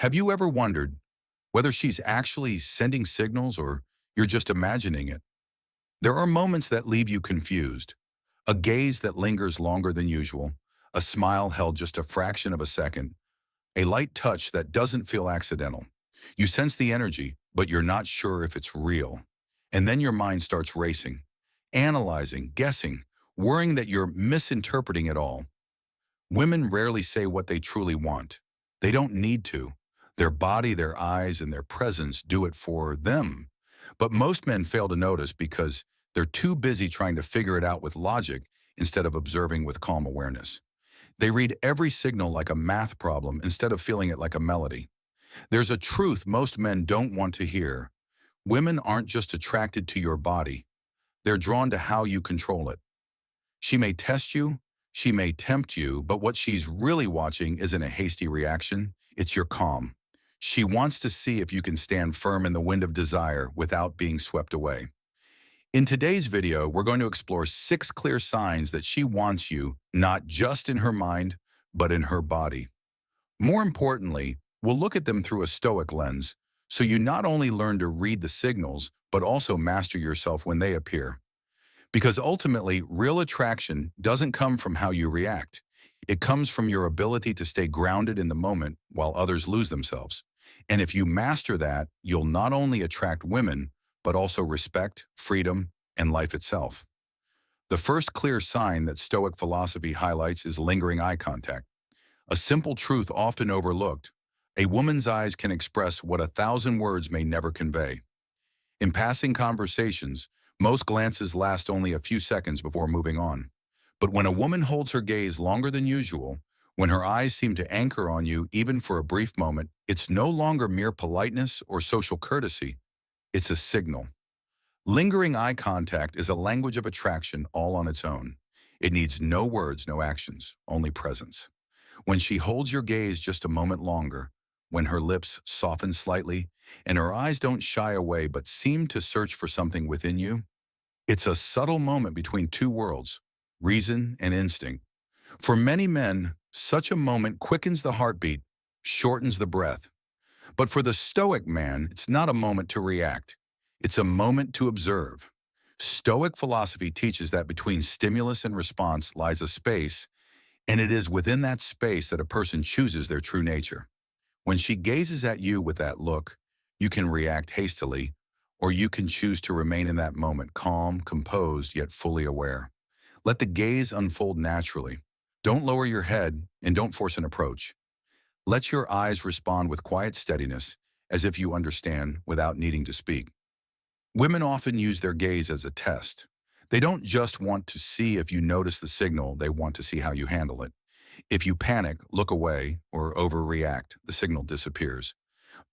Have you ever wondered whether she's actually sending signals or you're just imagining it? There are moments that leave you confused. A gaze that lingers longer than usual, a smile held just a fraction of a second, a light touch that doesn't feel accidental. You sense the energy, but you're not sure if it's real. And then your mind starts racing, analyzing, guessing, worrying that you're misinterpreting it all. Women rarely say what they truly want. They don't need to. Their body, their eyes, and their presence do it for them. But most men fail to notice because they're too busy trying to figure it out with logic instead of observing with calm awareness. They read every signal like a math problem instead of feeling it like a melody. There's a truth most men don't want to hear. Women aren't just attracted to your body. They're drawn to how you control it. She may test you, she may tempt you, but what she's really watching isn't a hasty reaction, it's your calm. She wants to see if you can stand firm in the wind of desire without being swept away. In today's video, we're going to explore 6 clear signs that she wants you, not just in her mind, but in her body. More importantly, we'll look at them through a Stoic lens, so you not only learn to read the signals, but also master yourself when they appear. Because ultimately, real attraction doesn't come from how you react. It comes from your ability to stay grounded in the moment while others lose themselves. And if you master that, you'll not only attract women, but also respect, freedom, and life itself. The first clear sign that Stoic philosophy highlights is lingering eye contact. A simple truth often overlooked: a woman's eyes can express what 1,000 words may never convey. In passing conversations, most glances last only a few seconds before moving on. But when a woman holds her gaze longer than usual, when her eyes seem to anchor on you even for a brief moment, it's no longer mere politeness or social courtesy. It's a signal. Lingering eye contact is a language of attraction all on its own. It needs no words, no actions, only presence. When she holds your gaze just a moment longer, when her lips soften slightly and her eyes don't shy away but seem to search for something within you, it's a subtle moment between two worlds, reason and instinct. For many men, such a moment quickens the heartbeat, shortens the breath. But for the Stoic man, it's not a moment to react. It's a moment to observe. Stoic philosophy teaches that between stimulus and response lies a space, and it is within that space that a person chooses their true nature. When she gazes at you with that look, you can react hastily, or you can choose to remain in that moment calm, composed, yet fully aware. Let the gaze unfold naturally. Don't lower your head and don't force an approach. Let your eyes respond with quiet steadiness, as if you understand without needing to speak. Women often use their gaze as a test. They don't just want to see if you notice the signal, they want to see how you handle it. If you panic, look away, or overreact, the signal disappears.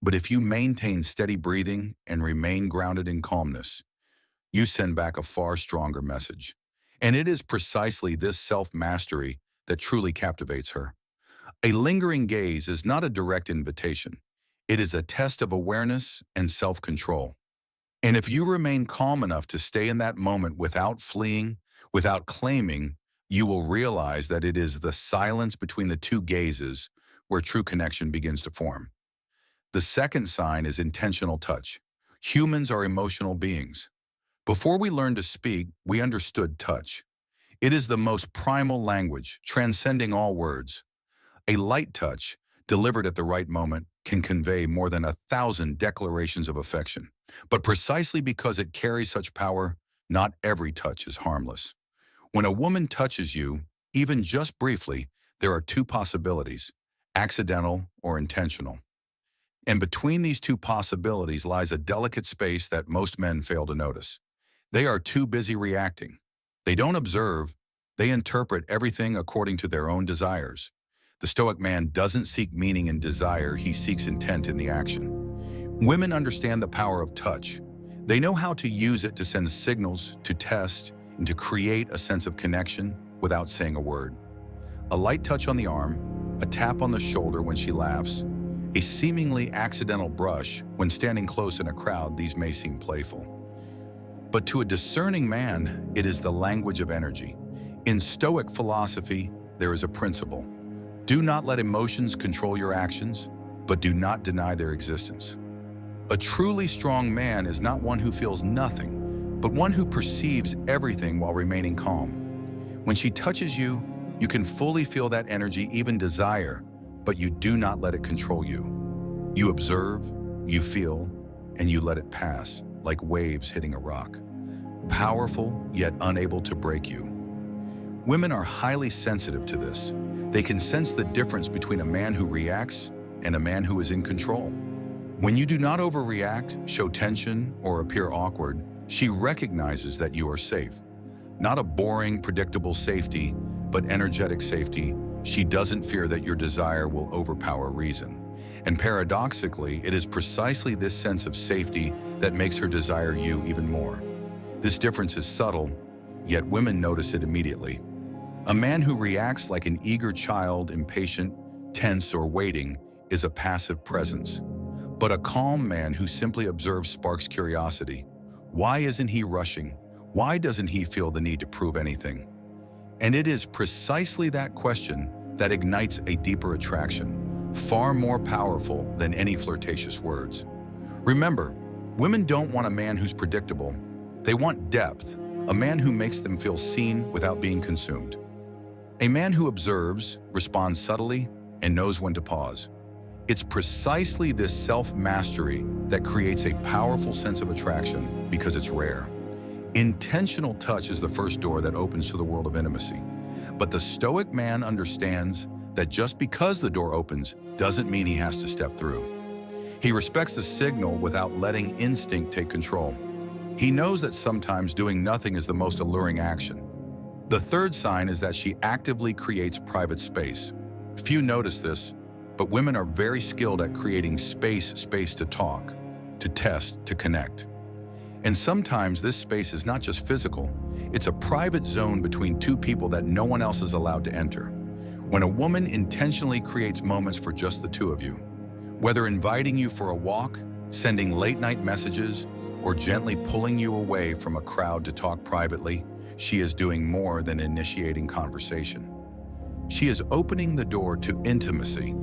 But if you maintain steady breathing and remain grounded in calmness, you send back a far stronger message. And it is precisely this self-mastery that truly captivates her. A lingering gaze is not a direct invitation. It is a test of awareness and self-control. And if you remain calm enough to stay in that moment without fleeing, without claiming, you will realize that it is the silence between the two gazes where true connection begins to form. The second sign is intentional touch. Humans are emotional beings. Before we learned to speak, we understood touch. It is the most primal language, transcending all words. A light touch, delivered at the right moment, can convey more than 1,000 declarations of affection. But precisely because it carries such power, not every touch is harmless. When a woman touches you, even just briefly, there are two possibilities: accidental or intentional. And between these two possibilities lies a delicate space that most men fail to notice. They are too busy reacting. They don't observe, they interpret everything according to their own desires. The Stoic man doesn't seek meaning in desire, he seeks intent in the action. Women understand the power of touch. They know how to use it to send signals, to test, and to create a sense of connection without saying a word. A light touch on the arm, a tap on the shoulder when she laughs, a seemingly accidental brush when standing close in a crowd, these may seem playful. But to a discerning man, it is the language of energy. In Stoic philosophy, there is a principle: do not let emotions control your actions. but do not deny their existence. A truly strong man is not one who feels nothing, but one who perceives everything while remaining calm. When she touches you, you can fully feel that energy, even desire, but you do not let it control you. You observe, you feel, and you let it pass, like waves hitting a rock. Powerful, yet unable to break you. Women are highly sensitive to this. They can sense the difference between a man who reacts and a man who is in control. When you do not overreact, show tension, or appear awkward, she recognizes that you are safe. Not a boring, predictable safety, but energetic safety. She doesn't fear that your desire will overpower reason. And paradoxically, it is precisely this sense of safety that makes her desire you even more. This difference is subtle, yet women notice it immediately. A man who reacts like an eager child, impatient, tense, or waiting, is a passive presence. But a calm man who simply observes sparks curiosity. Why isn't he rushing? Why doesn't he feel the need to prove anything? And it is precisely that question that ignites a deeper attraction, far more powerful than any flirtatious words. Remember, women don't want a man who's predictable. They want depth, a man who makes them feel seen without being consumed. A man who observes, responds subtly, and knows when to pause. It's precisely this self-mastery that creates a powerful sense of attraction because it's rare. Intentional touch is the first door that opens to the world of intimacy. But the Stoic man understands that just because the door opens doesn't mean he has to step through. He respects the signal without letting instinct take control. He knows that sometimes doing nothing is the most alluring action. The third sign is that she actively creates private space. Few notice this, but women are very skilled at creating space to talk, to test, to connect. And sometimes this space is not just physical, it's a private zone between two people that no one else is allowed to enter. When a woman intentionally creates moments for just the two of you, whether inviting you for a walk, sending late-night messages, or gently pulling you away from a crowd to talk privately, she is doing more than initiating conversation. She is opening the door to intimacy.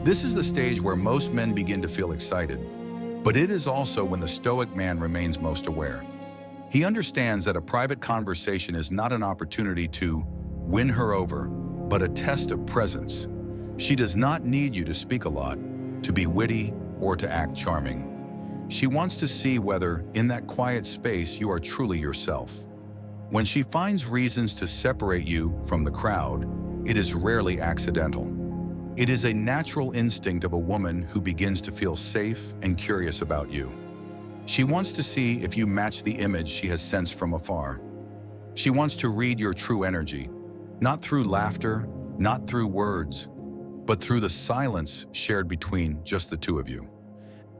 This is the stage where most men begin to feel excited, but it is also when the Stoic man remains most aware. He understands that a private conversation is not an opportunity to win her over, but a test of presence. She does not need you to speak a lot, to be witty, or to act charming. She wants to see whether, in that quiet space, you are truly yourself. When she finds reasons to separate you from the crowd, it is rarely accidental. It is a natural instinct of a woman who begins to feel safe and curious about you. She wants to see if you match the image she has sensed from afar. She wants to read your true energy, not through laughter, not through words, but through the silence shared between just the two of you.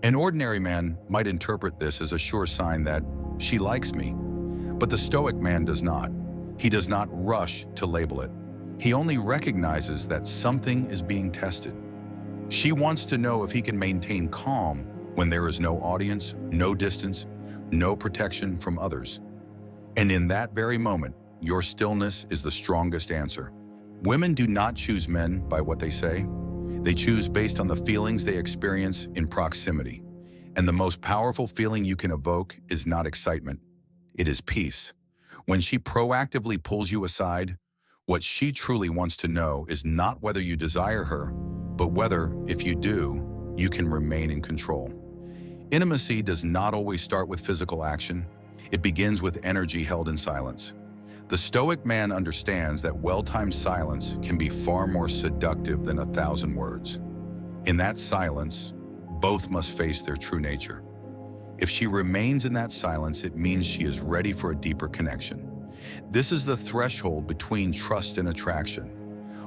An ordinary man might interpret this as a sure sign that she likes me, but the Stoic man does not. He does not rush to label it. He only recognizes that something is being tested. She wants to know if he can maintain calm when there is no audience, no distance, no protection from others. And in that very moment, your stillness is the strongest answer. Women do not choose men by what they say. They choose based on the feelings they experience in proximity. And the most powerful feeling you can evoke is not excitement. It is peace. When she proactively pulls you aside, what she truly wants to know is not whether you desire her, but whether, if you do, you can remain in control. Intimacy does not always start with physical action. It begins with energy held in silence. The Stoic man understands that well-timed silence can be far more seductive than 1,000 words. In that silence, both must face their true nature. If she remains in that silence, it means she is ready for a deeper connection. This is the threshold between trust and attraction.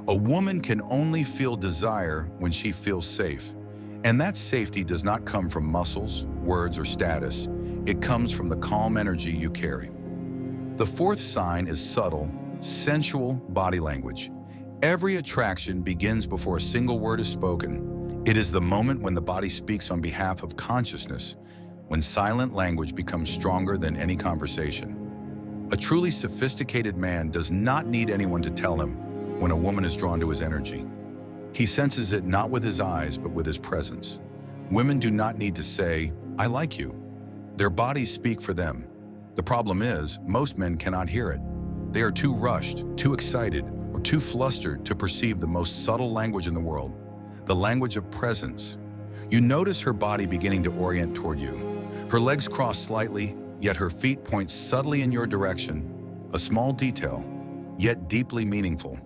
A woman can only feel desire when she feels safe. And that safety does not come from muscles, words, or status. It comes from the calm energy you carry. The fourth sign is subtle, sensual body language. Every attraction begins before a single word is spoken. It is the moment when the body speaks on behalf of consciousness, when silent language becomes stronger than any conversation. A truly sophisticated man does not need anyone to tell him when a woman is drawn to his energy. He senses it not with his eyes, but with his presence. Women do not need to say, "I like you." Their bodies speak for them. The problem is, most men cannot hear it. They are too rushed, too excited, or too flustered to perceive the most subtle language in the world, the language of presence. You notice her body beginning to orient toward you. Her legs cross slightly, yet her feet point subtly in your direction. A small detail, yet deeply meaningful.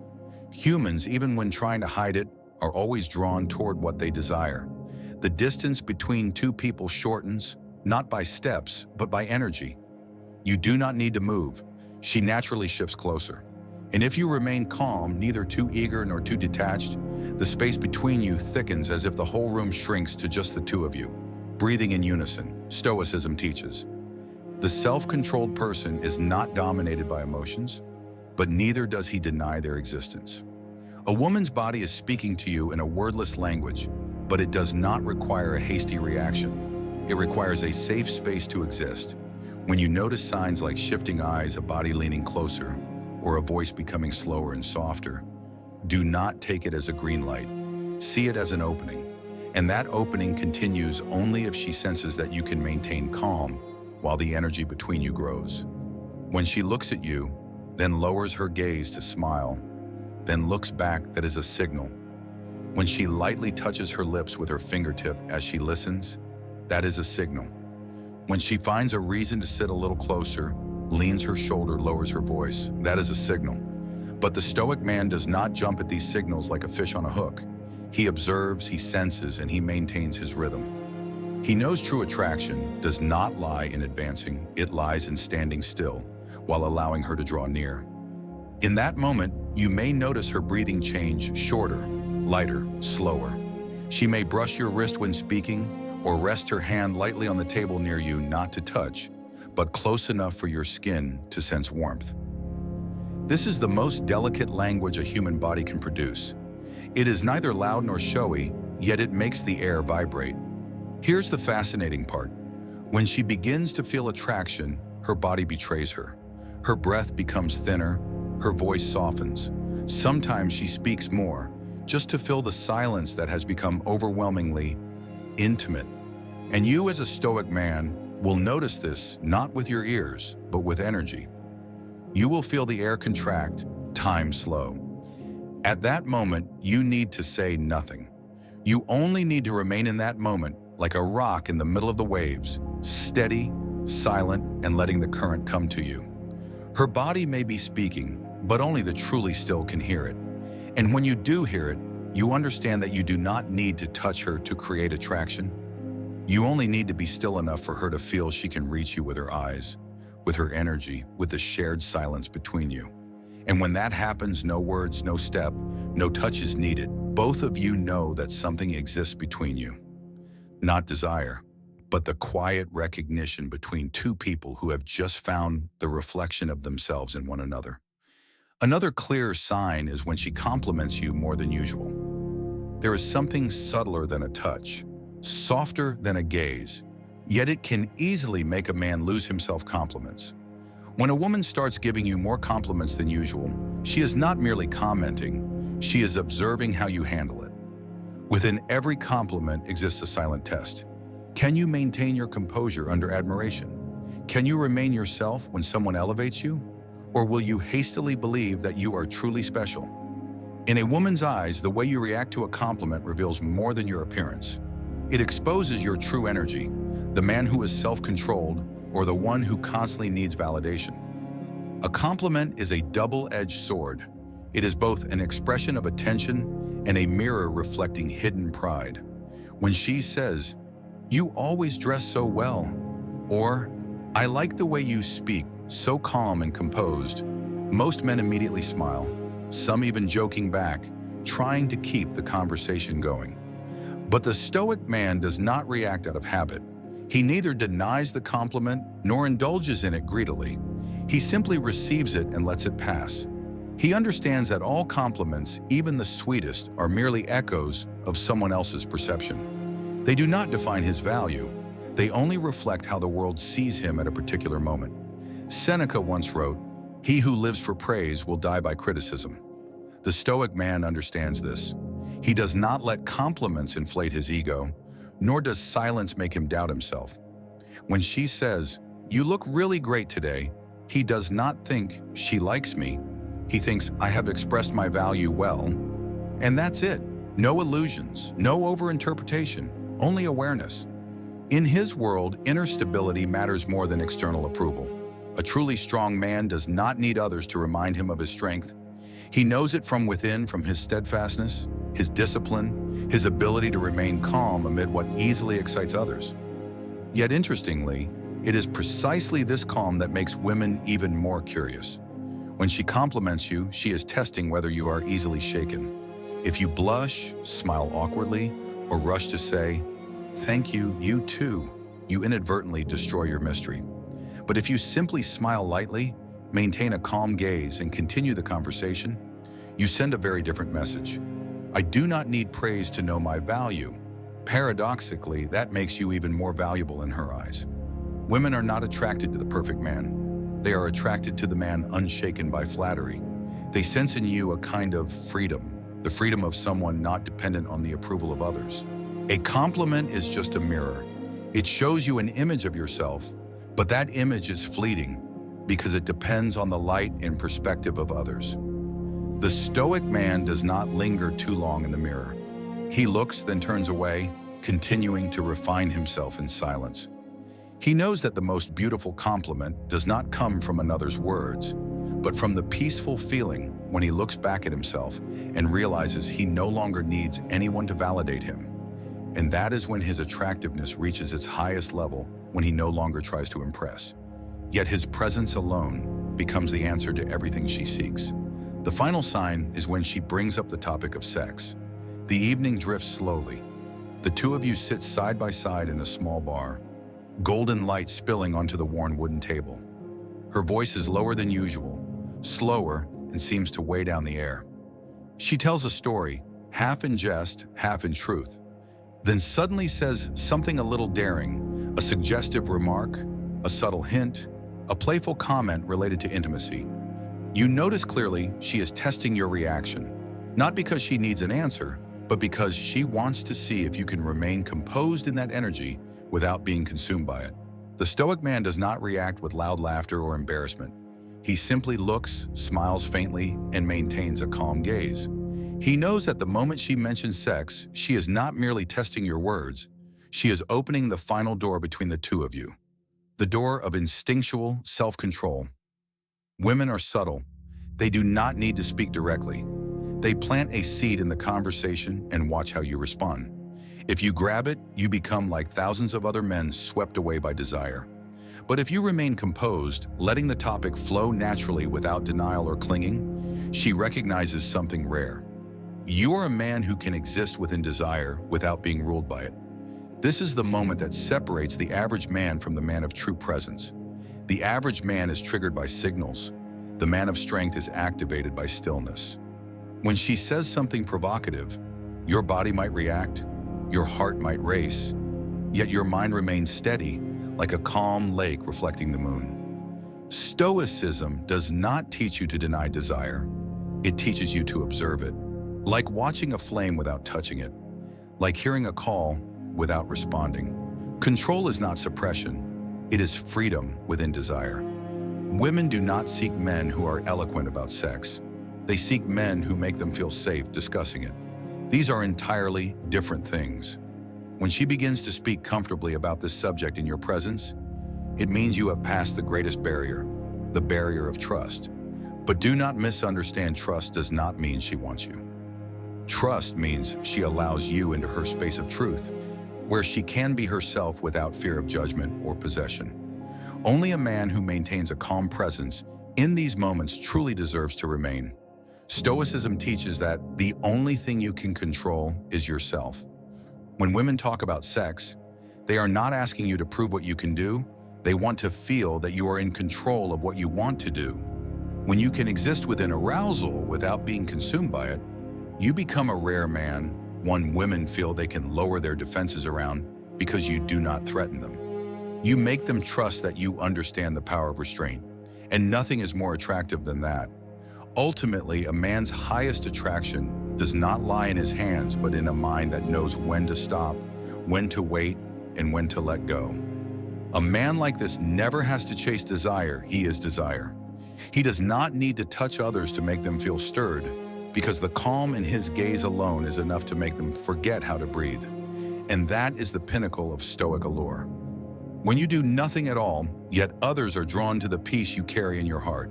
Humans, even when trying to hide it, are always drawn toward what they desire. The distance between two people shortens, not by steps, but by energy. You do not need to move. She naturally shifts closer. And if you remain calm, neither too eager nor too detached, the space between you thickens as if the whole room shrinks to just the two of you, breathing in unison, Stoicism teaches. The self-controlled person is not dominated by emotions, but neither does he deny their existence. A woman's body is speaking to you in a wordless language, but it does not require a hasty reaction. It requires a safe space to exist. When you notice signs like shifting eyes, a body leaning closer, or a voice becoming slower and softer, do not take it as a green light. See it as an opening. And that opening continues only if she senses that you can maintain calm while the energy between you grows. When she looks at you, then lowers her gaze to smile, then looks back, that is a signal. When she lightly touches her lips with her fingertip as she listens, that is a signal. When she finds a reason to sit a little closer, leans her shoulder, lowers her voice, that is a signal. But the Stoic man does not jump at these signals like a fish on a hook. He observes, he senses, and he maintains his rhythm. He knows true attraction does not lie in advancing, it lies in standing still, while allowing her to draw near. In that moment, you may notice her breathing change, shorter, lighter, slower. She may brush your wrist when speaking, or rest her hand lightly on the table near you, not to touch, but close enough for your skin to sense warmth. This is the most delicate language a human body can produce. It is neither loud nor showy, yet it makes the air vibrate. Here's the fascinating part. When she begins to feel attraction, her body betrays her. Her breath becomes thinner, her voice softens. Sometimes she speaks more, just to fill the silence that has become overwhelmingly intimate. And you, as a Stoic man, will notice this not with your ears, but with energy. You will feel the air contract, time slow. At that moment, you need to say nothing. You only need to remain in that moment like a rock in the middle of the waves, steady, silent, and letting the current come to you. Her body may be speaking, but only the truly still can hear it. And when you do hear it, you understand that you do not need to touch her to create attraction. You only need to be still enough for her to feel she can reach you with her eyes, with her energy, with the shared silence between you. And when that happens, no words, no step, no touch is needed. Both of you know that something exists between you. Not desire, but the quiet recognition between two people who have just found the reflection of themselves in one another. Another clear sign is when she compliments you more than usual. There is something subtler than a touch, softer than a gaze, yet it can easily make a man lose himself compliments. When a woman starts giving you more compliments than usual, she is not merely commenting, she is observing how you handle it. Within every compliment exists a silent test. Can you maintain your composure under admiration? Can you remain yourself when someone elevates you? Or will you hastily believe that you are truly special? In a woman's eyes, the way you react to a compliment reveals more than your appearance. It exposes your true energy, the man who is self-controlled or the one who constantly needs validation. A compliment is a double-edged sword. It is both an expression of attention and a mirror reflecting hidden pride. When she says, "You always dress so well," or "I like the way you speak, so calm and composed," most men immediately smile, some even joking back, trying to keep the conversation going. But the Stoic man does not react out of habit. He neither denies the compliment nor indulges in it greedily. He simply receives it and lets it pass. He understands that all compliments, even the sweetest, are merely echoes of someone else's perception. They do not define his value. They only reflect how the world sees him at a particular moment. Seneca once wrote, "He who lives for praise will die by criticism." The Stoic man understands this. He does not let compliments inflate his ego, nor does silence make him doubt himself. When she says, "You look really great today," he does not think, "She likes me." He thinks, "I have expressed my value well." And that's it. No illusions, no overinterpretation, only awareness. In his world, inner stability matters more than external approval. A truly strong man does not need others to remind him of his strength. He knows it from within, from his steadfastness, his discipline, his ability to remain calm amid what easily excites others. Yet interestingly, it is precisely this calm that makes women even more curious. When she compliments you, she is testing whether you are easily shaken. If you blush, smile awkwardly, or rush to say, "Thank you, you too," you inadvertently destroy your mystery. But if you simply smile lightly, maintain a calm gaze, and continue the conversation, you send a very different message. I do not need praise to know my value. Paradoxically, that makes you even more valuable in her eyes. Women are not attracted to the perfect man. They are attracted to the man unshaken by flattery. They sense in you a kind of freedom, the freedom of someone not dependent on the approval of others. A compliment is just a mirror. It shows you an image of yourself, but that image is fleeting because it depends on the light and perspective of others. The Stoic man does not linger too long in the mirror. He looks, then turns away, continuing to refine himself in silence. He knows that the most beautiful compliment does not come from another's words, but from the peaceful feeling when he looks back at himself and realizes he no longer needs anyone to validate him. And that is when his attractiveness reaches its highest level, when he no longer tries to impress. Yet his presence alone becomes the answer to everything she seeks. The final sign is when she brings up the topic of sex. The evening drifts slowly. The two of you sit side by side in a small bar, golden light spilling onto the worn wooden table. Her voice is lower than usual, slower, and seems to weigh down the air. She tells a story, half in jest, half in truth, then suddenly says something a little daring, a suggestive remark, a subtle hint, a playful comment related to intimacy. You notice clearly she is testing your reaction, not because she needs an answer, but because she wants to see if you can remain composed in that energy without being consumed by it. The Stoic man does not react with loud laughter or embarrassment. He simply looks, smiles faintly, and maintains a calm gaze. He knows that the moment she mentions sex, she is not merely testing your words, she is opening the final door between the two of you. The door of instinctual self-control. Women are subtle. They do not need to speak directly. They plant a seed in the conversation and watch how you respond. If you grab it, you become like thousands of other men swept away by desire. But if you remain composed, letting the topic flow naturally without denial or clinging, she recognizes something rare. You are a man who can exist within desire without being ruled by it. This is the moment that separates the average man from the man of true presence. The average man is triggered by signals. The man of strength is activated by stillness. When she says something provocative, your body might react, your heart might race, yet your mind remains steady, like a calm lake reflecting the moon. Stoicism does not teach you to deny desire. It teaches you to observe it. Like watching a flame without touching it. Like hearing a call without responding. Control is not suppression. It is freedom within desire. Women do not seek men who are eloquent about sex. They seek men who make them feel safe discussing it. These are entirely different things. When she begins to speak comfortably about this subject in your presence, it means you have passed the greatest barrier, the barrier of trust. But do not misunderstand, trust does not mean she wants you. Trust means she allows you into her space of truth, where she can be herself without fear of judgment or possession. Only a man who maintains a calm presence in these moments truly deserves to remain. Stoicism teaches that the only thing you can control is yourself. When women talk about sex, they are not asking you to prove what you can do. They want to feel that you are in control of what you want to do. When you can exist within arousal without being consumed by it, you become a rare man, one women feel they can lower their defenses around because you do not threaten them. You make them trust that you understand the power of restraint, and nothing is more attractive than that. Ultimately, a man's highest attraction does not lie in his hands, but in a mind that knows when to stop, when to wait, and when to let go. A man like this never has to chase desire, he is desire. He does not need to touch others to make them feel stirred, because the calm in his gaze alone is enough to make them forget how to breathe. And that is the pinnacle of Stoic allure. When you do nothing at all, yet others are drawn to the peace you carry in your heart.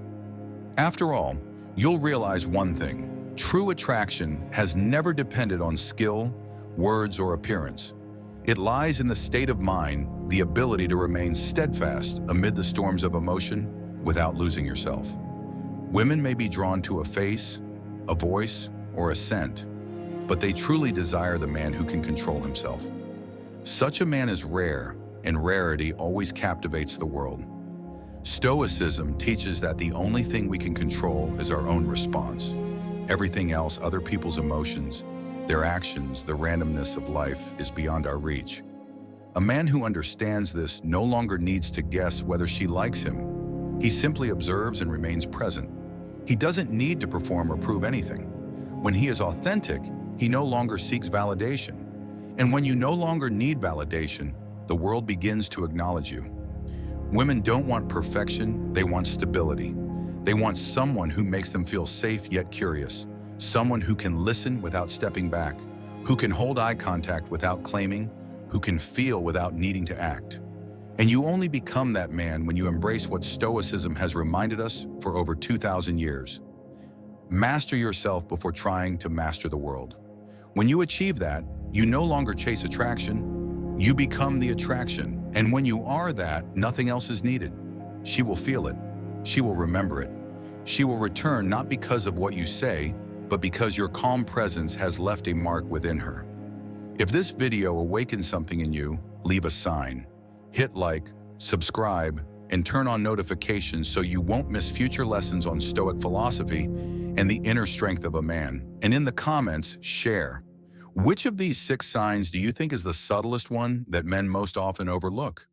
After all, you'll realize one thing: true attraction has never depended on skill, words, or appearance. It lies in the state of mind, the ability to remain steadfast amid the storms of emotion without losing yourself. Women may be drawn to a face, a voice, or a scent, but they truly desire the man who can control himself. Such a man is rare, and rarity always captivates the world. Stoicism teaches that the only thing we can control is our own response. Everything else, other people's emotions, their actions, the randomness of life, is beyond our reach. A man who understands this no longer needs to guess whether she likes him. He simply observes and remains present. He doesn't need to perform or prove anything. When he is authentic, he no longer seeks validation. And when you no longer need validation, the world begins to acknowledge you. Women don't want perfection, they want stability. They want someone who makes them feel safe yet curious, someone who can listen without stepping back, who can hold eye contact without claiming, who can feel without needing to act. And you only become that man when you embrace what Stoicism has reminded us for over 2,000 years. Master yourself before trying to master the world. When you achieve that, you no longer chase attraction, you become the attraction. And when you are that, nothing else is needed. She will feel it. She will remember it. She will return not because of what you say, but because your calm presence has left a mark within her. If this video awakens something in you, leave a sign. Hit like, subscribe, and turn on notifications so you won't miss future lessons on Stoic philosophy and the inner strength of a man. And in the comments, share. Which of these 6 signs do you think is the subtlest one that men most often overlook?